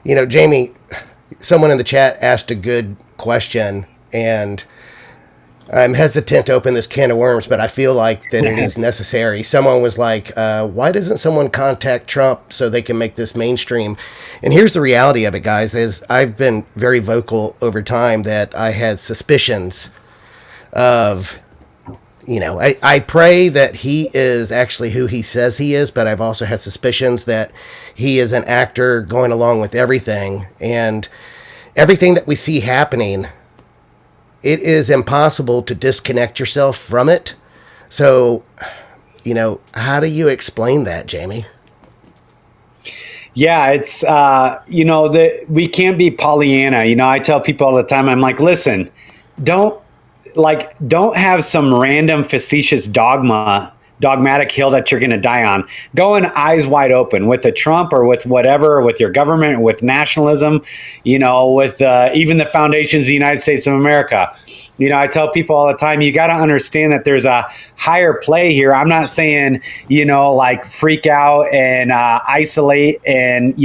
Jamie, someone in the chat asked a good question, and I'm hesitant to open this can of worms, but I feel like that it is necessary. Someone was like, why doesn't someone contact Trump so they can make this mainstream? And here's the reality of it, guys, is I've been very vocal over time that I had suspicions of, I pray that he is actually who he says he is, but I've also had suspicions that he is an actor going along with everything. And everything that we see happening, it is impossible to disconnect yourself from it. So, how do you explain that, Jamie? Yeah, it's, we can't be Pollyanna. I tell people all the time, I'm like, listen, don't have some random facetious dogmatic hill that you're going to die on. Go in eyes wide open with the Trump or with whatever, with your government, with nationalism, with even the foundations of the United States of America. I tell people all the time, you got to understand that there's a higher play here. I'm not saying, freak out and isolate and,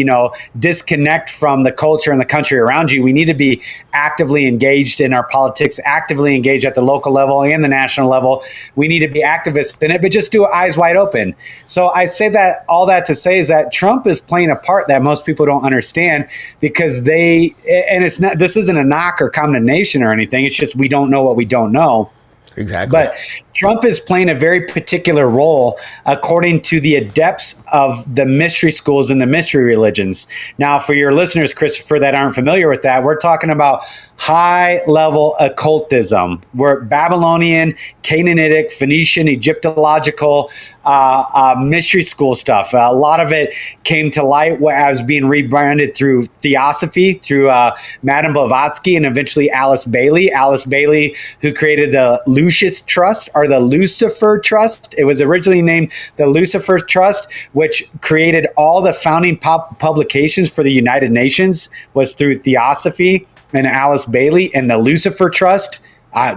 disconnect from the culture and the country around you. We need to be actively engaged in our politics, actively engaged at the local level and the national level. We need to be activists in it, but just do it eyes wide open. So I say that all that to say is that Trump is playing a part that most people don't understand because this isn't a knock or condemnation or anything. It's just we don't know what we don't know. Exactly. But Trump is playing a very particular role according to the adepts of the mystery schools and the mystery religions. Now, for your listeners, Christopher, that aren't familiar with that, we're talking about high-level occultism. We're Babylonian, Canaanitic, Phoenician, Egyptological mystery school stuff. A lot of it came to light as being rebranded through Theosophy, through Madame Blavatsky, and eventually Alice Bailey. Alice Bailey, who created the Lucis Trust, or the Lucifer Trust. It was originally named the Lucifer Trust, which created all the founding publications for the United Nations, was through Theosophy and Alice Bailey and the Lucifer Trust.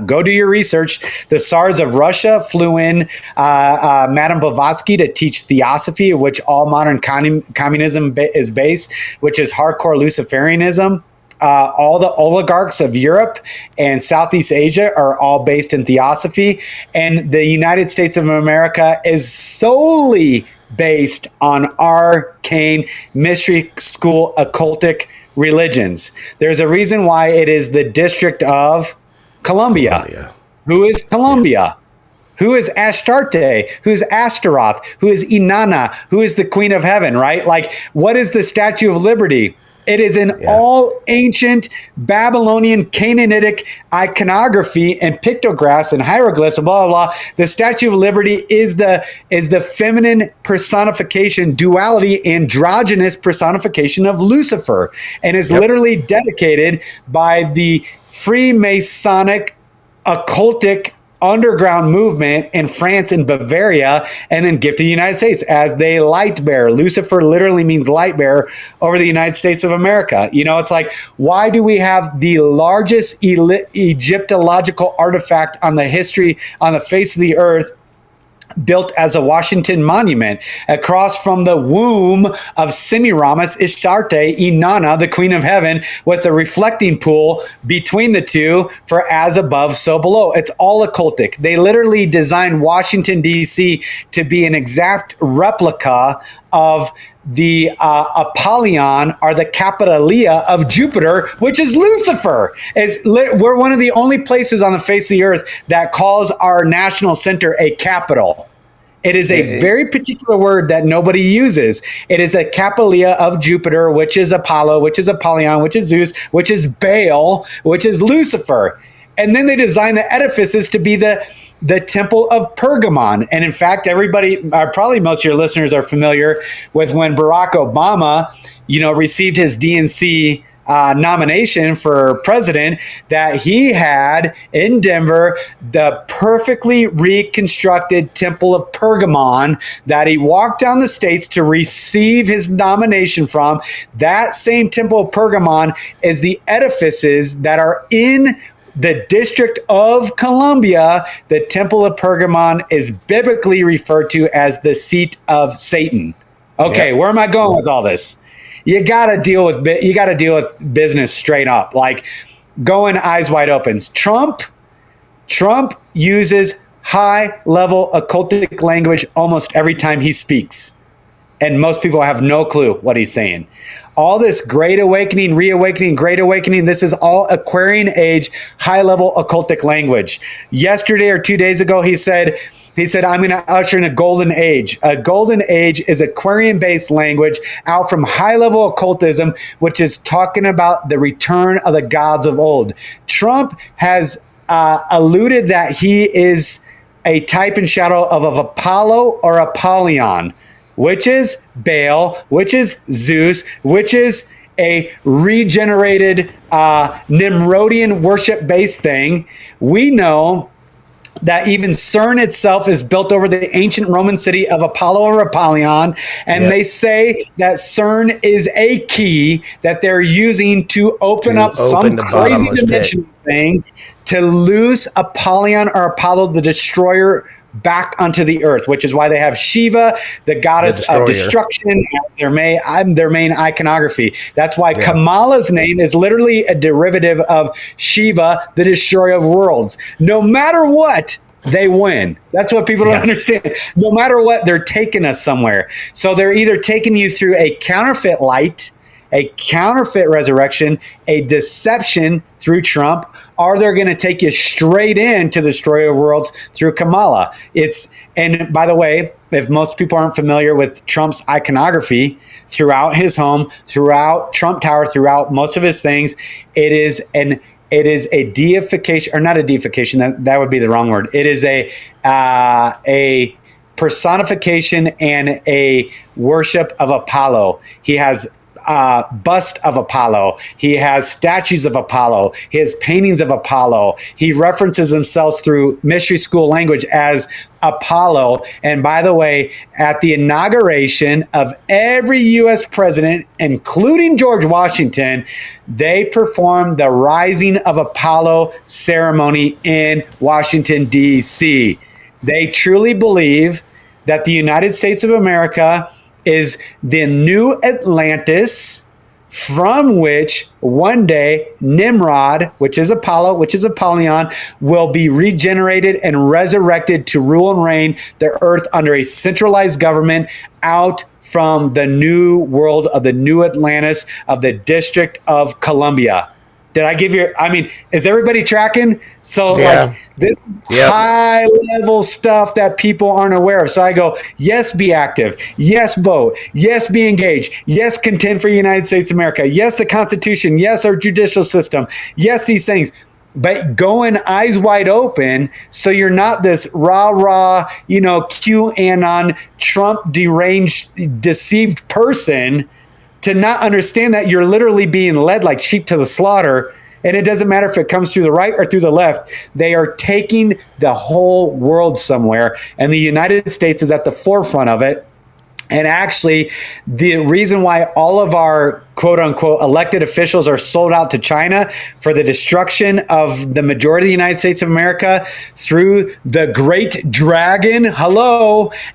Go do your research. The Tsars of Russia flew in Madame Blavatsky to teach Theosophy, of which all modern communism is based, which is hardcore Luciferianism. All the oligarchs of Europe and Southeast Asia are all based in Theosophy. And the United States of America is solely based on arcane mystery school occultic religions. There's a reason why it is the District of Columbia. Who is Columbia? Who is Astarte? Who's Astaroth? Who is Inanna? Who is the Queen of Heaven, right? Like, what is the Statue of Liberty? It is an all ancient Babylonian Canaanitic iconography and pictographs and hieroglyphs and blah, blah, blah. The Statue of Liberty is the feminine personification, duality, androgynous personification of Lucifer, and is literally dedicated by the Freemasonic occultic underground movement in France and Bavaria, and then gifted to the United States as the light bearer. Lucifer literally means light bearer over the United States of America. It's like, why do we have the largest Egyptological artifact on the face of the earth, built as a Washington monument across from the womb of Semiramis Astarte, Inanna, the Queen of Heaven, with a reflecting pool between the two for as above, so below. It's all occultic. They literally designed Washington, D.C. to be an exact replica of the Apollyon, or the Capitolia of Jupiter, which is Lucifer. We're one of the only places on the face of the earth that calls our national center a capital. It is a very particular word that nobody uses. It is a Capitolia of Jupiter, which is Apollo, which is Apollyon, which is Zeus, which is Baal, which is Lucifer. And then they designed the edifices to be the Temple of Pergamon. And in fact, everybody, probably most of your listeners are familiar with when Barack Obama, received his DNC nomination for president, that he had in Denver the perfectly reconstructed Temple of Pergamon that he walked down the states to receive his nomination from. That same Temple of Pergamon is the edifices that are in the District of Columbia. The Temple of Pergamon is biblically referred to as the seat of Satan. Okay, Where am I going with all this? you got to deal with business straight up, like going eyes wide open. Trump uses high-level occultic language almost every time he speaks, and most people have no clue what he's saying. All this great awakening, reawakening, great awakening, this is all Aquarian age, high-level occultic language. Yesterday or 2 days ago, he said, I'm going to usher in a golden age. A golden age is Aquarian-based language out from high-level occultism, which is talking about the return of the gods of old. Trump has alluded that he is a type and shadow of Apollo or Apollyon, which is Baal, which is Zeus, which is a regenerated Nimrodian worship-based thing. We know that even CERN itself is built over the ancient Roman city of Apollo or Apollyon, and they say that CERN is a key that they're using to open up some crazy dimension thing to loose Apollyon or Apollo, the destroyer, back onto the earth, which is why they have Shiva, the goddess of destruction, as their main iconography. That's why Kamala's name is literally a derivative of Shiva, the destroyer of worlds. No matter what, they win. That's what people don't understand. No matter what, they're taking us somewhere. So they're either taking you through a counterfeit light, a counterfeit resurrection, a deception through Trump, or they're going to take you straight into the destroyer of worlds through Kamala. And by the way, if most people aren't familiar with Trump's iconography throughout his home, throughout Trump Tower, throughout most of his things, it is a deification, or not a deification, that would be the wrong word. It is a personification and a worship of Apollo. He has bust of Apollo. He has statues of Apollo. He has paintings of Apollo. He references himself through mystery school language as Apollo. And by the way, at the inauguration of every U.S. president, including George Washington, they performed the Rising of Apollo ceremony in Washington, D.C. They truly believe that the United States of America is the new Atlantis, from which one day Nimrod, which is Apollo, which is Apollyon, will be regenerated and resurrected to rule and reign the earth under a centralized government out from the new world of the new Atlantis of the District of Columbia. Did I give you, is everybody tracking? So like this high level stuff that people aren't aware of. So I go, yes, be active. Yes, vote. Yes, be engaged. Yes, contend for the United States of America. Yes, the Constitution. Yes, our judicial system. Yes, these things. But going eyes wide open, so you're not this rah-rah, QAnon, Trump deranged, deceived person, to not understand that you're literally being led like sheep to the slaughter. And it doesn't matter if it comes through the right or through the left. They are taking the whole world somewhere. And the United States is at the forefront of it. And actually, the reason why all of our quote unquote elected officials are sold out to China for the destruction of the majority of the United States of America through the Great Dragon,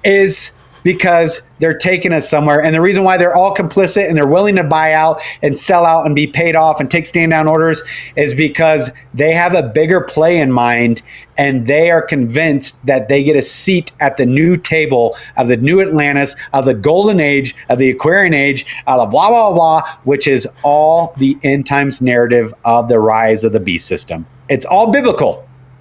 is because they're taking us somewhere. And the reason why they're all complicit and they're willing to buy out and sell out and be paid off and take stand down orders is because they have a bigger play in mind, and they are convinced that they get a seat at the new table of the new Atlantis, of the golden age, of the Aquarian age, of the blah, blah, blah, which is all the end times narrative of the rise of the beast system. It's all biblical.